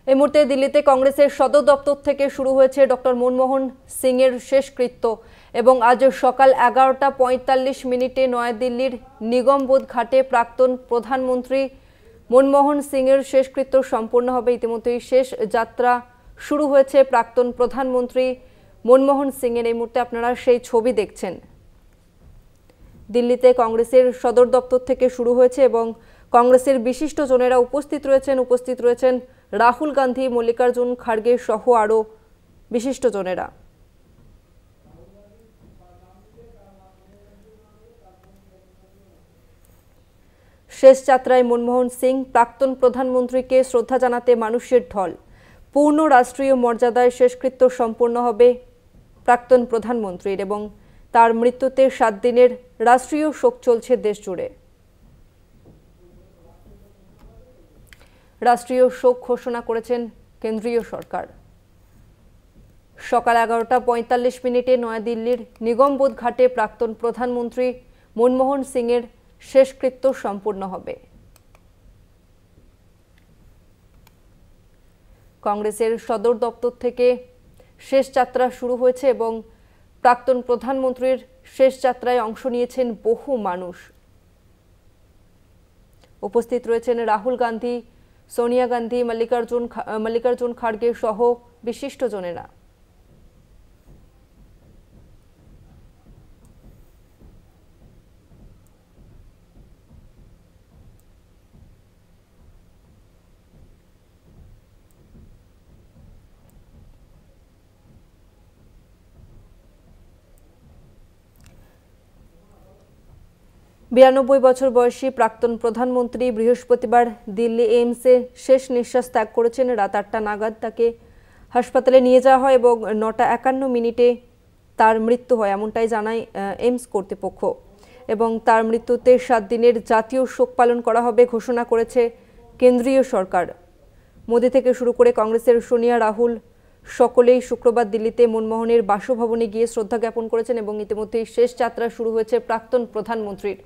এই মুহূর্তে দিল্লিতে কংগ্রেসের সদর দপ্তর থেকে শুরু হয়েছে ডক্টর মনমোহন সিং এর শেষকৃত্য এবং আজ সকাল 11:45 নয়াদিল্লির নিগমবোধ ঘাটে প্রাক্তন প্রধানমন্ত্রী মনমোহন সিং এর শেষকৃত্য সম্পন্ন হবে। ইতিমধ্যেই শেষ যাত্রা শুরু হয়েছে প্রাক্তন প্রধানমন্ত্রী মনমোহন সিং এর। এই মুহূর্তে আপনারা সেই ছবি দেখছেন। দিল্লিতে কংগ্রেসের সদর দপ্তর থেকে শুরু হয়েছে এবং কংগ্রেসের বিশিষ্টজনেরা উপস্থিত রয়েছেন রাহুল গান্ধী, মল্লিকার্জুন খাড়গে সহ আরও বিশিষ্টজনেরা। শেষ যাত্রায় মনমোহন সিং প্রাক্তন প্রধানমন্ত্রীকে শ্রদ্ধা জানাতে মানুষের ঢল। পূর্ণ রাষ্ট্রীয় মর্যাদায় শেষকৃত্য সম্পন্ন হবে প্রাক্তন প্রধানমন্ত্রীর এবং তার মৃত্যুতে 7 দিনের রাষ্ট্রীয় শোক চলছে দেশ জুড়ে। রাষ্ট্রীয় শোক ঘোষণা করেছেন কেন্দ্রীয় সরকার। সকাল 11:45 নয়াদিল্লির নিগমবোধ ঘাটে প্রাক্তন প্রধানমন্ত্রী মনমোহন সিং এর শেষকৃত্য সম্পূর্ণ হবে। কংগ্রেসের সদর দপ্তর থেকে শেষ যাত্রা শুরু হয়েছে এবং প্রাক্তন প্রধানমন্ত্রীর শেষ যাত্রায় অংশ নিয়েছেন বহু মানুষ। উপস্থিত রয়েছেন রাহুল গান্ধী, সোনিয়া গান্ধী, মল্লিকার্জুন খাড়গে সহ বিশিষ্টজনেরা। বিরানব্বই বছর বয়সী প্রাক্তন প্রধানমন্ত্রী বৃহস্পতিবার দিল্লি এইমসে শেষ নিঃশ্বাস ত্যাগ করেছেন। রাত 8টা নাগাদ তাকে হাসপাতালে নিয়ে যাওয়া হয় এবং 9:51 তার মৃত্যু হয়, এমনটাই জানায় এইমস কর্তৃপক্ষ। এবং তার মৃত্যুতে 7 দিনের জাতীয় শোক পালন করা হবে ঘোষণা করেছে কেন্দ্রীয় সরকার। মোদি থেকে শুরু করে কংগ্রেসের সোনিয়া, রাহুল সকলেই শুক্রবার দিল্লিতে মনমোহনের বাসভবনে গিয়ে শ্রদ্ধা জ্ঞাপন করেছেন এবং ইতিমধ্যেই শেষ যাত্রা শুরু হয়েছে প্রাক্তন প্রধানমন্ত্রীর।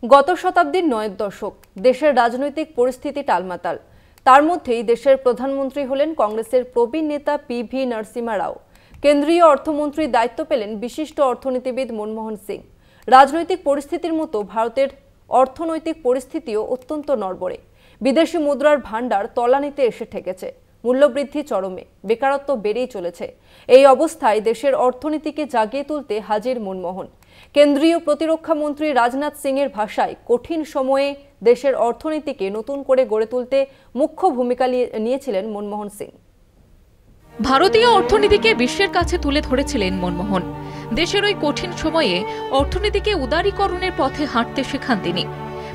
গত শতাব্দীর 9 দশক দেশের রাজনৈতিক পরিস্থিতি টালমাটাল। তার মধ্যেই দেশের প্রধানমন্ত্রী হলেন কংগ্রেসের প্রবীণ নেতা পিভি নরসিমহা রাও। কেন্দ্রীয় অর্থমন্ত্রীর দায়িত্ব পেলেন বিশিষ্ট অর্থনীতিবিদ মনমোহন সিং। রাজনৈতিক পরিস্থিতির মতো ভারতের অর্থনৈতিক পরিস্থিতিও অত্যন্ত নড়বড়ে। বিদেশি মুদ্রার ভান্ডার তলানিতে এসে ঠেকেছে, মূল্যবৃদ্ধি চরমে, বেকারত্ব বেড়েই চলেছে। এই অবস্থায় দেশের অর্থনীতিকে জাগিয়ে তুলতে হাজির মনমোহন। কেন্দ্রীয় প্রতিরক্ষা মন্ত্রী রাজনাথ সিং এর ভাষায় কঠিন সময়ে দেশের অর্থনীতিকে নতুন করে গড়ে তুলতে মুখ্য ভূমিকা নিয়েছিলেন মনমোহন সিং। ভারতীয় অর্থনীতিকে বিশ্বের কাছে তুলে ধরেছিলেন মনমোহন। দেশের ওই কঠিন সময়ে অর্থনীতিকে উদারীকরণের পথে হাঁটতে শেখান তিনি।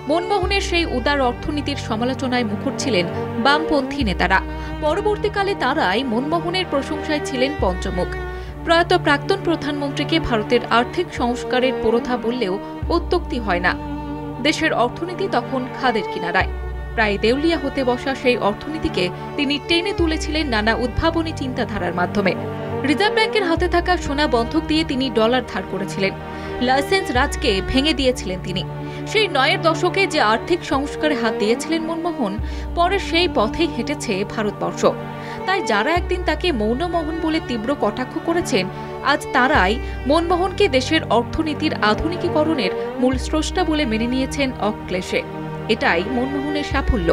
মনমোহনের সেই উদার অর্থনীতির সমালোচনায় মুখর ছিলেন বামপন্থী নেতারা। পরবর্তীকালে তারাই মনমোহনের প্রশংসায় ছিলেন পঞ্চমুখ। প্রয়াত প্রাক্তন প্রধানমন্ত্রীকে ভারতের আর্থিক সংস্কারের পুরোধা বললেও অত্যুক্তি হয় না। দেশের অর্থনীতি তখন খাদের কিনারায়। প্রায় দেউলিয়া হতে বসা সেই অর্থনীতিকে তিনি টেনে তুলেছিলেন নানা উদ্ভাবনী চিন্তাধারার মাধ্যমে। রিজার্ভ ব্যাংকের হাতে থাকা সোনা বন্ধক দিয়ে তিনি ডলার ধার করেছিলেন। লাইসেন্স রাজকে ভেঙে দিয়েছিলেন তিনি। সেই 9 দশকে যে আর্থিক সংস্কারে হাত দিয়েছিলেন মনমোহন, পরে সেই পথেই হেঁটেছে ভারতবর্ষ। তাই যারা একদিন তাকে মৌনমোহন বলে তীব্র কটাক্ষ করেছেন, আজ তারাই মনমোহনকে দেশের অর্থনীতির আধুনিকীকরণের মূল স্রষ্টা বলে মেনে নিয়েছেন অক্লেশে। এটাই মনমোহনের সাফল্য।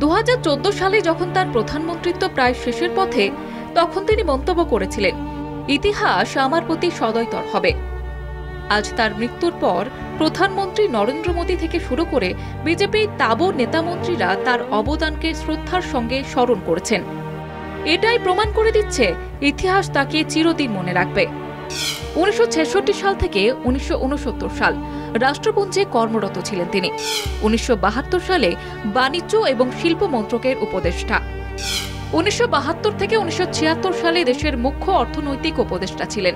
2014 সালে যখন তার প্রধানমন্ত্রিত্ব প্রায় শেষের পথে, তখন তিনি মন্তব্য করেছিলেন, ইতিহাস আমার প্রতি সদয়তর হবে। আজ তার মৃত্যুর পর প্রধানমন্ত্রী নরেন্দ্র মোদী থেকে শুরু করে বিজেপির তাবড় নেতামন্ত্রীরা তার অবদানকে শ্রদ্ধার সঙ্গে স্মরণ করেছেন। এটাই প্রমাণ করে দিচ্ছে ইতিহাস তাকে চিরদিন মনে রাখবে। 1966 সাল থেকে 1969 সাল রাষ্ট্রপুঞ্জে কর্মরত ছিলেন তিনি। 1972 সালে বাণিজ্য এবং শিল্প মন্ত্রকের উপদেষ্টা। 1972 থেকে 1976 সালে দেশের মুখ্য অর্থনৈতিক উপদেষ্টা ছিলেন।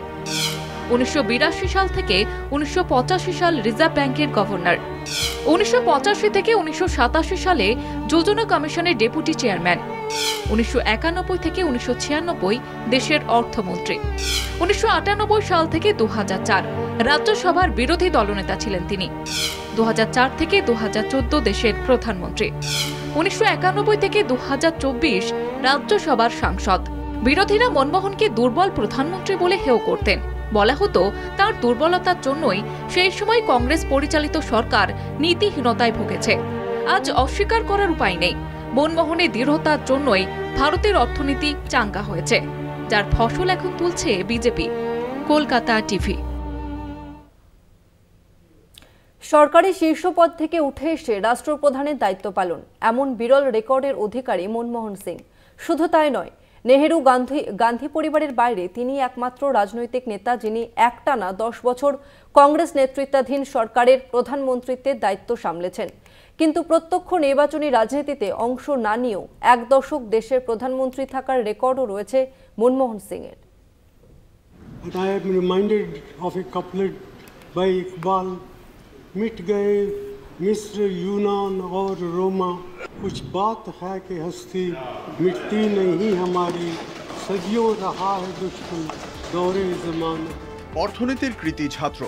1982 সাল থেকে 1985 সাল রিজার্ভ ব্যাংকের গভর্নর। 1985 থেকে 1987 সালে যোজনা কমিশনের ডেপুটি চেয়ারম্যান। 1991 থেকে 1996 দেশের অর্থমন্ত্রী। 1998 সাল থেকে 2004 রাজ্যসভার বিরোধী দলনেতা ছিলেন তিনি। 2004 থেকে 2014 দেশের প্রধানমন্ত্রী। 1991 থেকে 2024 রাজ্যসভার সাংসদ। বিরোধীরা মনমোহনকে দুর্বল প্রধানমন্ত্রী বলে হেয় করতেন। বলা হতো তার দুর্বলতার জন্যই সেই সময় কংগ্রেস পরিচালিত সরকার নীতিহীনতায় ভুগেছে। আজ অস্বীকার করার উপায় নেই, মনমোহনের দৃঢ়তার জন্যই ভারতের অর্থনীতি চাঙ্গা হয়েছে, যার ফসল এখন তুলছে বিজেপি। কলকাতা টিভি। সরকারি শীর্ষ পদ থেকে উঠে এসে রাষ্ট্রপ্রধানের দায়িত্ব পালন, এমন বিরল রেকর্ডের অধিকারী মনমোহন সিং। শুধু তাই নয়, নেহেরু গান্ধী পরিবারের বাইরে তিনি একমাত্র রাজনৈতিক নেতা যিনি একটানা 10 বছর কংগ্রেস নেতৃত্বাধীন সরকারের প্রধানমন্ত্রীত্বের দায়িত্ব সামলেছেন। কিন্তু প্রত্যক্ষ নির্বাচনী রাজনীতিতে অংশ না নিয়েও 1 দশক দেশের প্রধানমন্ত্রী থাকার রেকর্ডও রয়েছে মনমোহন সিং এর। I am reminded of a couplet by Iqbal, मिट गए मिस्र यूनान और रोमा, कुछ बात है कि हस्ती मिटती नहीं हमारी, सदियों रहा है दुश्मन दौरे ज़माना। অর্থনীতির কৃতি ছাত্র,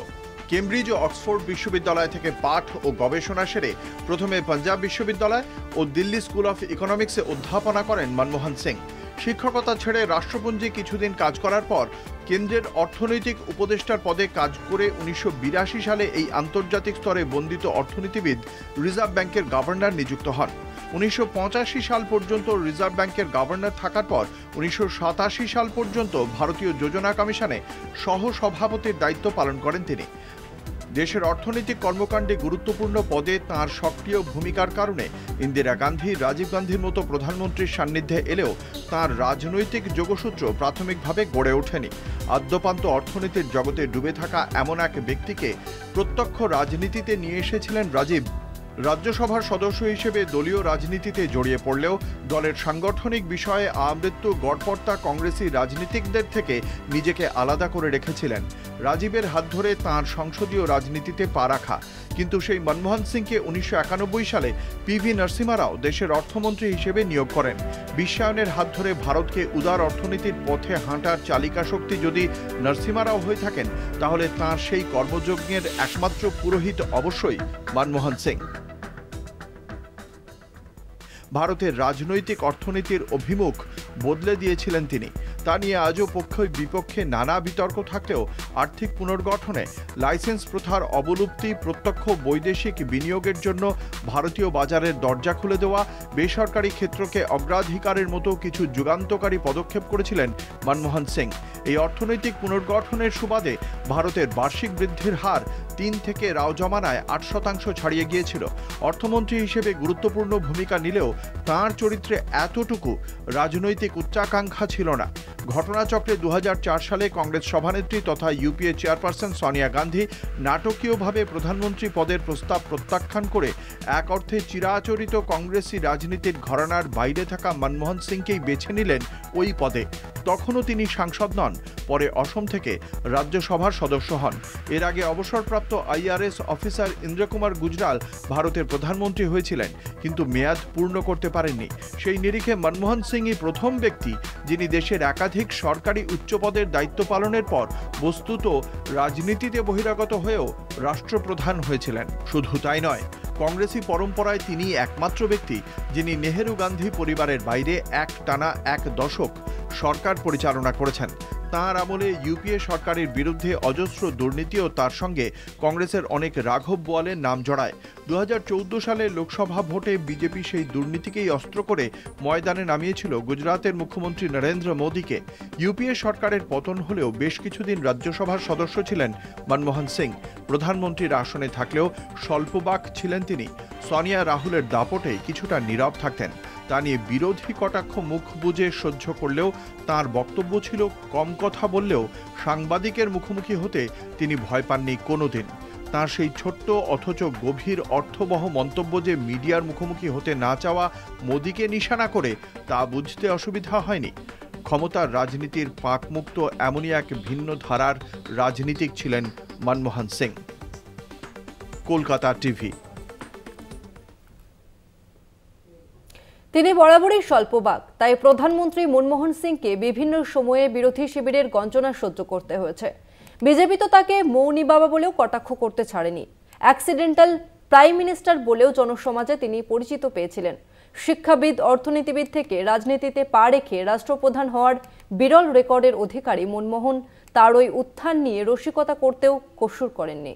কেমব্রিজ ও অক্সফোর্ড বিশ্ববিদ্যালয় থেকে পাঠ ও গবেষণা সেরে প্রথমে পাঞ্জাব বিশ্ববিদ্যালয় ও দিল্লি স্কুল অফ ইকোনমিক্সে অধ্যাপনা করেন মনমোহন সিং। শিক্ষকতা ছেড়ে রাষ্ট্রপুঞ্জে কিছুদিন কাজ করার পর কেন্দ্রের অর্থনৈতিক উপদেষ্টার পদে কাজ করে 1982 সালে এই আন্তর্জাতিক স্তরে বন্দিত অর্থনীতিবিদ রিজার্ভ ব্যাংকের গভর্নর নিযুক্ত হন। 1985 সাল পর্যন্ত রিজার্ভ ব্যাংকের গভর্নর থাকার পর 1987 সাল পর্যন্ত ভারতীয় যোজনা কমিশনে সহ সভাপতির দায়িত্ব পালন করেন তিনি। দেশের অর্থনৈতিক কর্মকাণ্ডে গুরুত্বপূর্ণ পদে তাঁর সক্রিয় ভূমিকার কারণে ইন্দিরা গান্ধী, রাজীব গান্ধীর মতো প্রধানমন্ত্রীর সান্নিধ্যে এলেও তাঁর রাজনৈতিক যোগসূত্র প্রাথমিকভাবে গড়ে ওঠেনি। আদ্যপান্ত অর্থনীতির জগতে ডুবে থাকা এমন এক ব্যক্তিকে প্রত্যক্ষ রাজনীতিতে নিয়ে এসেছিলেন রাজীব। রাজ্যসভার সদস্য হিসেবে দলীয় রাজনীতিতে জড়িয়ে পড়লেও দলের সাংগঠনিক বিষয়ে আমৃত্যু গড়পড়তা কংগ্রেসি রাজনীতিকদের থেকে নিজেকে আলাদা করে রেখেছিলেন। রাজীবের হাত ধরে তাঁর সংসদীয় রাজনীতিতে পা রাখা। কিন্তু সেই মনমোহন সিংকে 1991 সালে পিভি নরসিমহা রাও দেশের অর্থমন্ত্রী হিসেবে নিয়োগ করেন। বিশ্বায়নের হাত ধরে ভারতকে উদার অর্থনীতির পথে হাঁটার চালিকা শক্তি যদি নরসিমহা রাও হয়ে থাকেন, তাহলে তাঁর সেই কর্মযজ্ঞের একমাত্র পুরোহিত অবশ্যই মনমোহন সিং। ভারতের রাজনৈতিক অর্থনীতির অভিমুখ বদলে দিয়েছিলেন তিনি। তা নিয়ে আজও পক্ষে বিপক্ষে নানা বিতর্ক থাকলেও আর্থিক পুনর্গঠনে লাইসেন্স প্রথার অবলুপ্তি, প্রত্যক্ষ বৈদেশিক বিনিয়োগের জন্য ভারতীয় বাজারের দরজা খুলে দেওয়া, বেসরকারি ক্ষেত্রকে অগ্রাধিকারের মতো কিছু যুগান্তকারী পদক্ষেপ করেছিলেন মনমোহন সিং। এই অর্থনৈতিক পুনর্গঠনের সুবাদে ভারতের বার্ষিক বৃদ্ধির হার 3 থেকে রাও জমানায় 8% ছাড়িয়ে গিয়েছিল। অর্থমন্ত্রী হিসেবে গুরুত্বপূর্ণ ভূমিকা নিলেও তাঁর চরিত্রে এতটুকু রাজনৈতিক উচ্চাকাঙ্ক্ষা ছিল না। ঘটনাচক্রে 2004 সালে কংগ্রেস সভানেত্রী তথা ইউপিএ চেয়ারপারসন সোনিয়া গান্ধী নাটকীয়ভাবে প্রধানমন্ত্রী পদের প্রস্তাব প্রত্যাখ্যান করে এক অর্থে চিরাচরিত কংগ্রেসি রাজনীতির ঘরানার বাইরে থাকা মনমোহন সিংকেই বেছে নিলেন ওই পদে। তখনও তিনি সাংসদ নন, পরে অসম থেকে রাজ্যসভার সদস্য হন। এর আগে অবসরপ্রাপ্ত আইআরএস অফিসার ইন্দ্রকুমার গুজরাল ভারতের প্রধানমন্ত্রী হয়েছিলেন, কিন্তু মেয়াদ পূর্ণ করতে পারেননি। সেই নিরিখে মনমোহন সিংই প্রথম ব্যক্তি যিনি দেশের একাধিক সরকারি উচ্চপদের দায়িত্ব পালনের পর বস্তুত রাজনীতিতে বহিরাগত হয়েও রাষ্ট্রপ্রধান হয়েছিলেন। শুধু তাই নয়, কংগ্রেসি পরম্পরায় তিনি একমাত্র ব্যক্তি যিনি নেহেরু গান্ধী পরিবারের বাইরে একটানা 1 দশক সরকার পরিচালনা করেছেন। তাঁর আমলে ইউপিএ সরকারের বিরুদ্ধে অজস্র দুর্নীতি ও তার সঙ্গে কংগ্রেসের অনেক রাঘব বোয়ালের নাম জড়ায়। 2014 সালে লোকসভা ভোটে বিজেপি সেই দুর্নীতিকেই অস্ত্র করে ময়দানে নামিয়েছিল গুজরাতের মুখ্যমন্ত্রী নরেন্দ্র মোদীকে। ইউপিএ সরকারের পতন হলেও বেশ কিছুদিন রাজ্যসভার সদস্য ছিলেন মনমোহন সিং। প্রধানমন্ত্রীর আসনে থাকলেও স্বল্পবাক ছিলেন তিনি। সোনিয়া রাহুলের দাপটে কিছুটা নীরব থাকতেন। তা নিয়ে বিরোধী কটাক্ষ মুখ বুজে সহ্য করলেও তাঁর বক্তব্য ছিল কম কথা বললেও সাংবাদিকের মুখোমুখি হতে তিনি ভয় পাননি কোনোদিন। তাঁর সেই ছোট্ট অথচ গভীর অর্থবহ মন্তব্য যে মিডিয়ার মুখোমুখি হতে না চাওয়া মোদীকে নিশানা করে, তা বুঝতে অসুবিধা হয়নি। ক্ষমতার রাজনীতির পাকমুক্ত এমনই এক ভিন্ন ধারার রাজনীতিক ছিলেন মনমোহন সিং। কলকাতা টিভি। তিনি বরাবরই স্বল্পবাক, তাই প্রধানমন্ত্রী মনমোহন সিংকে বিভিন্ন সময়ে বিরোধী শিবিরের গঞ্জনা সহ্য করতে হয়েছে। বিজেপি তো তাকে মৌনী বাবা বলেও কটাক্ষ করতে ছাড়েনি। অ্যাক্সিডেন্টাল প্রাইম মিনিস্টার বলেও জনসমাজে তিনি পরিচিত পেয়েছিলেন। শিক্ষাবিদ, অর্থনীতিবিদ থেকে রাজনীতিতে পা রেখে রাষ্ট্রপ্রধান হওয়ার বিরল রেকর্ডের অধিকারী মনমোহন তার ওই উত্থান নিয়ে রসিকতা করতেও কসুর করেননি।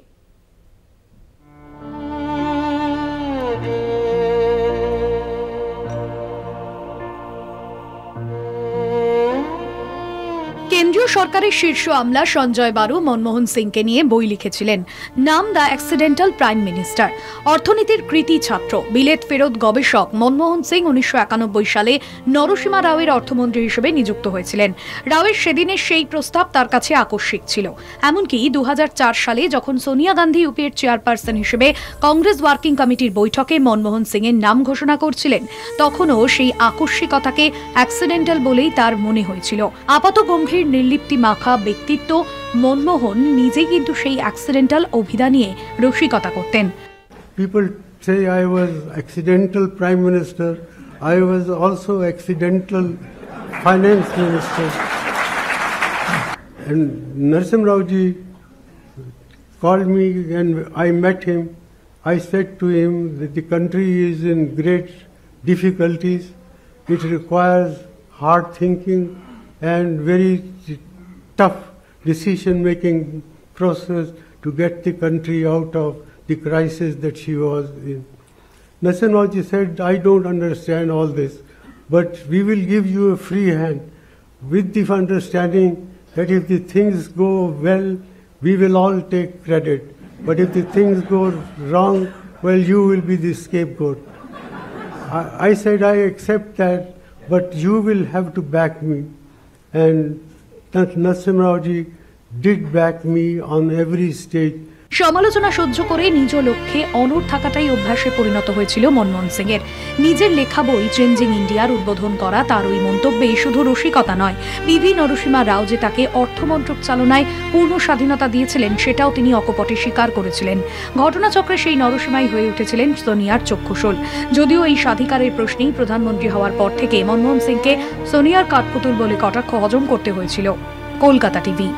কেন্দ্রীয় সরকারের শীর্ষ আমলা সঞ্জয় বারু মনমোহন সিংকে নিয়ে বই লিখেছিলেন, নাম দ্য অ্যাক্সিডেন্টাল প্রাইম মিনিস্টার। অর্থনীতির কৃতি ছাত্র, বিলেত ফেরত গবেষক মনমোহন সিং 1991 সালে নরসিমা রাওয়ের অর্থমন্ত্রী হিসেবে নিযুক্ত হয়েছিলেন। রাওয়ের সেদিনের সেই প্রস্তাব তার কাছে আকস্মিক ছিল। এমনকি 2004 সালে যখন সোনিয়া গান্ধী ইউপিএর চেয়ারপারসন হিসেবে কংগ্রেস ওয়ার্কিং কমিটির বৈঠকে মনমোহন সিং এর নাম ঘোষণা করছিলেন, তখনও সেই আকস্মিকতাকে অ্যাক্সিডেন্টাল বলেই তার মনে হয়েছিল। আপাত গম্ভীর নির্লিপ্তি মাখা ব্যক্তিত্ব মনমোহন নিজেই কিন্তু সেই অ্যাক্সিডেন্টাল অভিধা নিয়ে রসিকতা করতেন। People say I was accidental prime minister. I was also accidental finance minister. And Narasimha Rao ji called me and I met him. I said to him that the country is in great difficulties. It requires hard thinking and very tough decision-making process to get the country out of the crisis that she was in. Narasimha Rao ji said, I don't understand all this, but we will give you a free hand with the understanding that if the things go well, we will all take credit. But if the things go wrong, well, you will be the scapegoat. I said, I accept that, but you will have to back me. And Narasimha Rao ji did back me on every stage. সমালোচনা সহ্য করে নিজ লক্ষ্যে অনড় থাকাটাই অভ্যাসে পরিণত হয়েছিল মনমোহন সিং এর। নিজের লেখা বই চেঞ্জিং ইন্ডিয়ার উদ্বোধন করা তার ওই মন্তব্যে শুধু রসিকতা নয়, পিভি নরসিমা রাও যে তাকে অর্থমন্ত্রক চালনায় পূর্ণ স্বাধীনতা দিয়েছিলেন সেটাও তিনি অকপটে স্বীকার করেছিলেন। ঘটনাচক্রে সেই নরসিমাই হয়ে উঠেছিলেন সোনিয়ার চক্ষুশূল। যদিও এই স্বাধিকারের প্রশ্নেই প্রধানমন্ত্রী হওয়ার পর থেকে মনমোহন সিংকে সোনিয়ার কাঠপুতুল বলে কটাক্ষ হজম করতে হয়েছিল। কলকাতা টিভি।